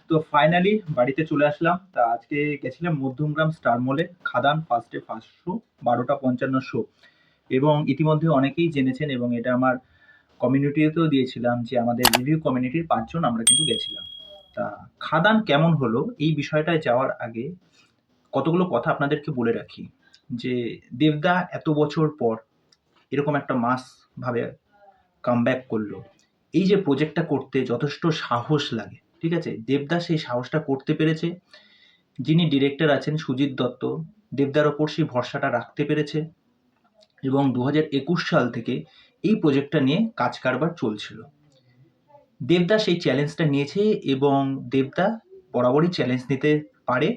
তো ফাইনালি বাড়িতে চলে আসলাম। তা আজকে গেছিলাম মধ্যমগ্রাম স্টার মলে, খাদান ফার্স্টে ফার্স্ট শো, 12টা 55 শো। এবং ইতিমধ্যে অনেকেই জেনেছেন এবং এটা আমার কমিউনিটিতেও দিয়েছিলাম যে আমাদের রিভিউ কমিউনিটির 5 জন আমরা কিন্তু গেছিলাম। তা খাদান কেমন হলো এই বিষয়টায় যাওয়ার আগে কতগুলো কথা আপনাদেরকে বলে রাখি যে দেবদা এত বছর পর এরকম একটা মাস ভাবে কামব্যাক করলো। এই যে প্রজেক্টটা করতে যথেষ্ট সাহস লাগে, ঠিক আছে? দেবদা সেই সাহসটা করতে পেরেছে। যিনি ডিরেক্টর আছেন সুজিত দত্ত, দেবদার ওপর সেই ভরসাটা রাখতে পেরেছে এবং 2021 সাল থেকে এই প্রজেক্টটা নিয়ে কাজ কারবার চলছিল। দেবদা সেই চ্যালেঞ্জটা নিয়েছে এবং দেবদা বরাবরই চ্যালেঞ্জ নিতে পারে,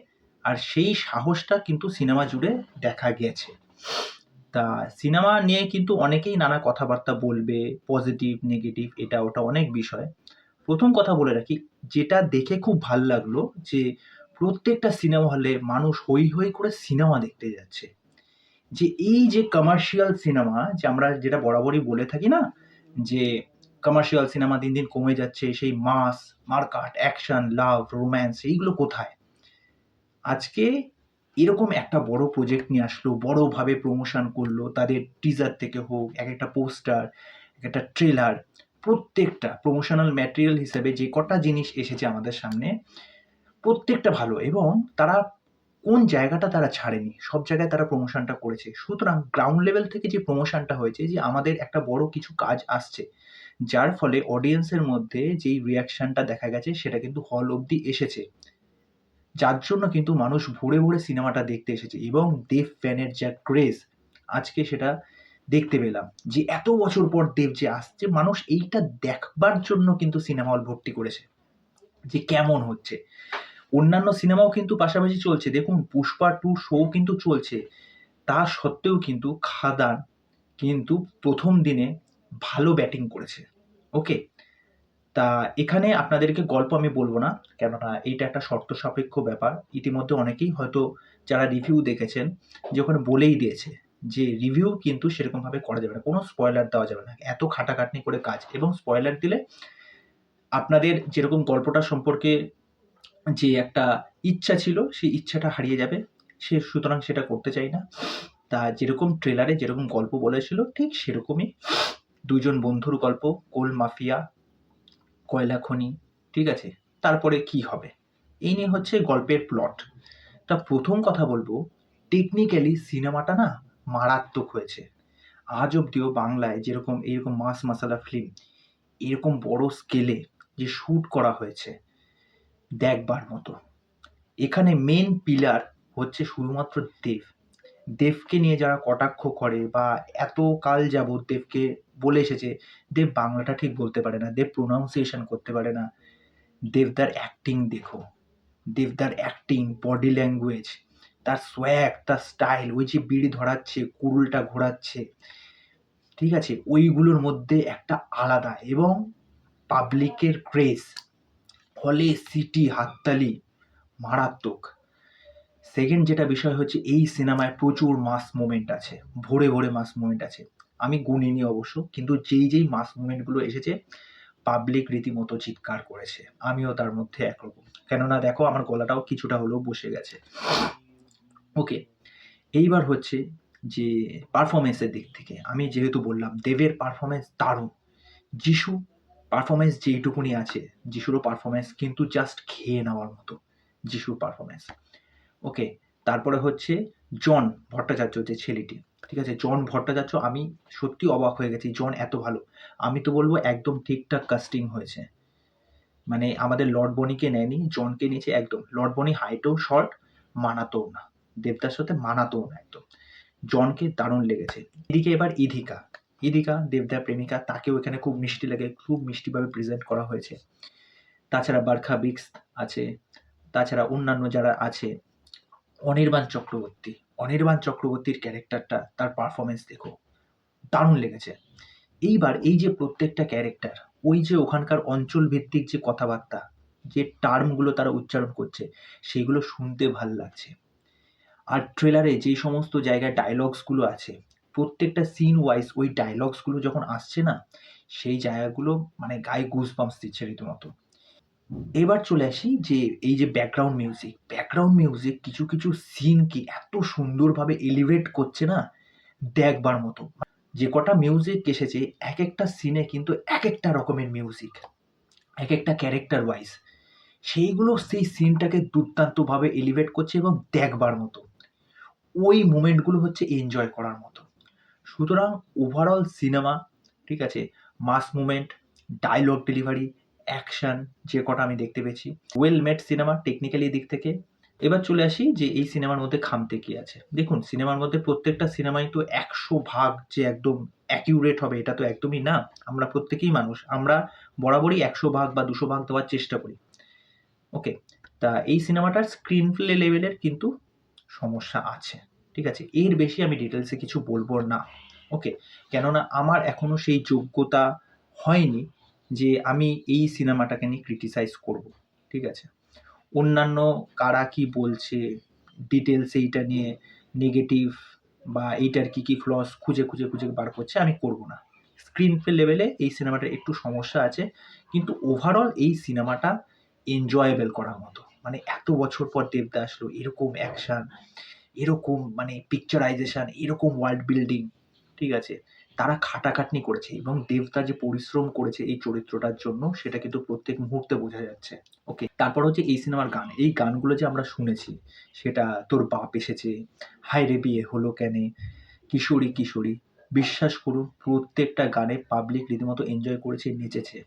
আর সেই সাহসটা কিন্তু সিনেমা জুড়ে দেখা গেছে। তা সিনেমা নিয়ে কিন্তু অনেকেই নানা কথাবার্তা বলবে, পজিটিভ নেগেটিভ এটা ওটা অনেক বিষয়। প্রথম কথা বলে রাখি, যেটা দেখে খুব ভাল লাগলো যে প্রত্যেকটা সিনেমা হলে মানুষ হৈ হৈ করে সিনেমা দেখতে যাচ্ছে। যে এই যে কমার্শিয়াল সিনেমা, যে আমরা যেটা বরাবরই বলে থাকি না, যে কমার্শিয়াল সিনেমা দিন দিন কমে যাচ্ছে, সেই মাস মারকাট অ্যাকশন লাভ রোম্যান্স এইগুলো কোথায়? আজকে এরকম একটা বড় প্রজেক্ট নিয়ে আসলো, বড়ভাবে প্রমোশন করলো, তাদের টিজার থেকে হোক, এক একটা পোস্টার, এক একটা ট্রেলার, প্রত্যেকটা প্রমোশনাল ম্যাটেরিয়াল হিসেবে যে কটা জিনিস এসেছে আমাদের সামনে, প্রত্যেকটা ভালো। এবং তারা কোন জায়গাটা তারা ছাড়েনি, সব জায়গায় তারা প্রমোশনটা করেছে। সুতরাং গ্রাউন্ড লেভেল থেকে যে প্রমোশনটা হয়েছে, যে আমাদের একটা বড় কিছু কাজ আসছে, যার ফলে অডিয়েন্সের মধ্যে যেই রিয়াকশনটা দেখা গেছে সেটা কিন্তু হল অবধি এসেছে, যার জন্য কিন্তু মানুষ ভরে ভরে সিনেমাটা দেখতে এসেছে। এবং দেব ফ্যানের যা ক্রেজ, আজকে সেটা দেখতে পেলাম যে এত বছর পর দেব যে আসছে, মানুষ এইটা দেখবার জন্য কিন্তু সিনেমা হল ভর্তি করেছে যে কেমন হচ্ছে। অন্যান্য সিনেমাও কিন্তু পাশাপাশি চলছে, দেখুন পুষ্পা 2 শো কিন্তু চলছে। তা সত্ত্বেও কিন্তু খাদান কিন্তু প্রথম দিনে ভালো ব্যাটিং করেছে। ওকে, তা এখানে আপনাদেরকে গল্প আমি বলবো না, কেননা এইটা একটা শর্ত সাপেক্ষ ব্যাপার। ইতিমধ্যে অনেকেই হয়তো যারা রিভিউ দেখেছেন, যে ওখানে বলেই দিয়েছে যে রিভিউ কিন্তু সেরকমভাবে করা যাবে না, কোনো স্পয়লার দেওয়া যাবে না, এত খাটাখাটনি করে কাজ। এবং স্পয়লার দিলে আপনাদের যেরকম গল্পটা সম্পর্কে যে একটা ইচ্ছা ছিল সেই ইচ্ছাটা হারিয়ে যাবে, সুতরাং সেটা করতে চাই না। তা যেরকম ট্রেলারে যেরকম গল্প বলেছিল ঠিক সেরকমই 2 জন বন্ধুর গল্প, কোল মাফিয়া, কয়লা খনি, ঠিক আছে? তারপরে কি হবে এই নিয়ে হচ্ছে গল্পের প্লট। তা প্রথম কথা বলবো, টেকনিক্যালি সিনেমাটা না মারাত্মক হয়েছে। আজ অব্দিও বাংলায় যেরকম এইরকম মাস মাসালা ফিল্ম এরকম বড় স্কেলে যে শ্যুট করা হয়েছে দেখবার মতো। এখানে মেন পিলার হচ্ছে শুধুমাত্র দেব। দেবকে নিয়ে যারা কটাক্ষ করে বা এত কাল যাবৎ দেবকে বলে এসেছে, দেব বাংলাটা ঠিক বলতে পারে না, দেব প্রোনাউন্সিয়েশন করতে পারে না। দেবদার অ্যাক্টিং দেখো, দেবদার অ্যাক্টিং, বডি ল্যাঙ্গুয়েজ, তার সোয়াগ, তার স্টাইল, ওই যে বিড়ি ধরাচ্ছে, কুড়ুলটা ঘোরাচ্ছে, ঠিক আছে? ওইগুলোর মধ্যে একটা আলাদা, এবং পাবলিকের ক্রেজ, হলে সিটি হাততালি মারাত্মক। সেকেন্ড যেটা বিষয় হচ্ছে, এই সিনেমায় প্রচুর মাস মোমেন্ট আছে, ভরে ভরে মাস মোমেন্ট আছে। আমি গুনিনি অবশ্য, কিন্তু যেই যেই মাস মোমেন্টগুলো এসেছে পাবলিক রীতিমতো চিৎকার করেছে, আমিও তার মধ্যে একরকম। কেননা দেখো আমার গলাটাও কিছুটা হলেও বসে গেছে। ওকে, এইবার হচ্ছে যে পারফরমেন্সের দিক থেকে আমি যেহেতু বললাম দেবের পারফরমেন্স দারুণ, যিশু পারফরমেন্স যেইটুকুনি আছে, যিশুরও পারফরমেন্স কিন্তু জাস্ট খেয়ে নেওয়ার মতো, যিশুর পারফরমেন্স। ওকে, তারপরে হচ্ছে জন ভট্টাচার্য যে ছেলেটি, ঠিক আছে? জন ভট্টাচার্য, আমি সত্যি অবাক হয়ে গেছি, জন এত ভালো। আমি তো বলবো একদম ঠিকঠাক কাস্টিং হয়েছে। মানে আমাদের লর্ড বনিকে নেয়নি, জনকে নিয়েছে একদম। লর্ড বনি হাইটও শর্ট, মানাতেও না, দেবদার সাথে মানাতেও না একদম। জনকে দারুণ লেগেছে। এদিকে এবার ইধিকা, ইধিকা দেবদার প্রেমিকা, তাকেও এখানে খুব মিষ্টি লাগে, খুব মিষ্টিভাবে প্রেজেন্ট করা হয়েছে। তাছাড়া বারখা বিক্স আছে, তাছাড়া অন্যান্য যারা আছে, অনির্বাণ চক্রবর্তী, অনির্বাণ চক্রবর্তীর ক্যারেক্টারটা, তার পারফরমেন্স দেখো, দারুণ লেগেছে। এইবার এই যে প্রত্যেকটা ক্যারেক্টার, ওই যে ওখানকার অঞ্চল ভিত্তিক যে কথাবার্তা, যে টার্মগুলো তারা উচ্চারণ করছে, সেগুলো শুনতে ভাল লাগছে। আর ট্রেলারে যে সমস্ত জায়গায় ডায়লগসগুলো আছে, প্রত্যেকটা সিন ওয়াইজ ওই ডায়লগসগুলো যখন আসছে না, সেই জায়গাগুলো মানে গায়ে গুজবাম্পস দিচ্ছে রীতিমতো। এবার চলে আসি যে এই যে ব্যাকগ্রাউন্ড মিউজিক কিছু কিছু সিনকে এত সুন্দরভাবে এলিভেট করছে না, দেখবার মতো। যে কটা মিউজিক এসেছে এক একটা সিনে কিন্তু এক একটা রকমের মিউজিক, এক একটা ক্যারেক্টার ওয়াইজ, সেইগুলো সেই সিনটাকে দুর্দান্তভাবে এলিভেট করছে এবং দেখবার মতো। ওই মোমেন্টগুলো হচ্ছে এনজয় করার মতো। সুতরাং ওভারঅল সিনেমা, ঠিক আছে, mass movement, dialogue delivery, action যে কটা আমি দেখতে পেয়েছি, ওয়েল মেড সিনেমা টেকনিক্যালি দিক থেকে। এবার চলে আসি যে এই সিনেমার মধ্যে খামতে কি আছে। দেখুন, সিনেমার মধ্যে প্রত্যেকটা সিনেমাই তো ১০০ ভাগ যে একদম অ্যাকিউরেট হবে এটা তো একদমই না। আমরা প্রত্যেকেই মানুষ, আমরা বরাবরই ১০০ ভাগ বা ২০০ ভাগ দেওয়ার চেষ্টা করি। ওকে, তা এই সিনেমাটার স্ক্রিন প্লে লেভেলের কিন্তু সমস্যা আছে, ঠিক আছে। এর বেশি আমি ডিটেলসে কিছু বলবো না। ওকে, কেননা আমার এখনো সেই যোগ্যতা হয়নি যে আমি এই সিনেমাটাকে নিয়ে ক্রিটিসাইজ করব, ঠিক আছে। অন্যান্য কারা কি বলছে ডিটেলস এইটা নিয়ে নেগেটিভ বা এইটার কি কি ফ্লস খুঁজে খুঁজে খুঁজে বার করছে আমি করব না। স্ক্রিন প্লে লেভেলে এই সিনেমাটার একটু সমস্যা আছে, কিন্তু ওভারঅল এই সিনেমাটা এনজয়েবল করার মতো। মানে এত বছর পর দেবদা আসলো, এরকম অ্যাকশন, এরকম মানে পিকচারাইজেশন, এরকম ওয়ার্ল্ড বিল্ডিং, ঠিক আছে। তারা খাটাখাটনি করেছে এবং দেবদা যে পরিশ্রম করেছে এই চরিত্রটার জন্য সেটা কিন্তু প্রত্যেক মুহূর্তে বোঝা যাচ্ছে। ওকে, তারপর হচ্ছে এই সিনেমার গান, এই গানগুলো যে আমরা শুনেছি, সেটা তোর বাপ এসেছে, হায় রে বিয়ে হলো কেনে, কিশোরী কিশোরী, বিশ্বাস করুন প্রত্যেকটা গানে পাবলিক রীতিমতো এনজয় করেছে, নেচেছে।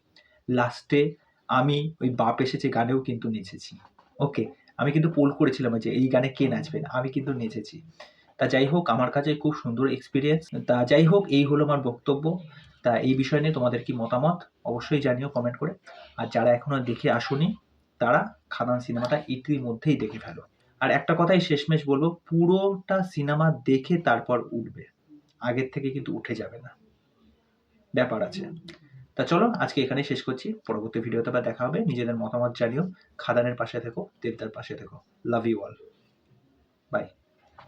লাস্টে আমি ওই বাপ এসেছে গানেও কিন্তু নেচেছি। ওকে, আমি কিন্তু পোল করেছিলাম যে এই গানে কে নাচবেন, আমি কিন্তু নেচেছি। তা যাই হোক, আমার কাছে খুব সুন্দর এক্সপিরিয়েন্স। তা যাই হোক, এই হলো আমার বক্তব্য। তা এই বিষয় নিয়ে তোমাদের কি মতামত অবশ্যই জানিও কমেন্ট করে। আর যারা এখনো দেখে আসোনি তারা খাদান সিনেমাটা ইতিমধ্যেই দেখে ফেলো। আর একটা কথাই শেষমেশ বলবো, পুরোটা সিনেমা দেখে তারপর উঠবে, আগের থেকে কিন্তু উঠে যাবে না, ব্যাপার আছে। তা চলো আজকে এখানেই শেষ করছি, পরবর্তী ভিডিওতে আবার দেখা হবে। নিজেদের মতামত জানিও, খাদানের পাশে থেকো, দেবদার পাশে থেকো। Love you all, by.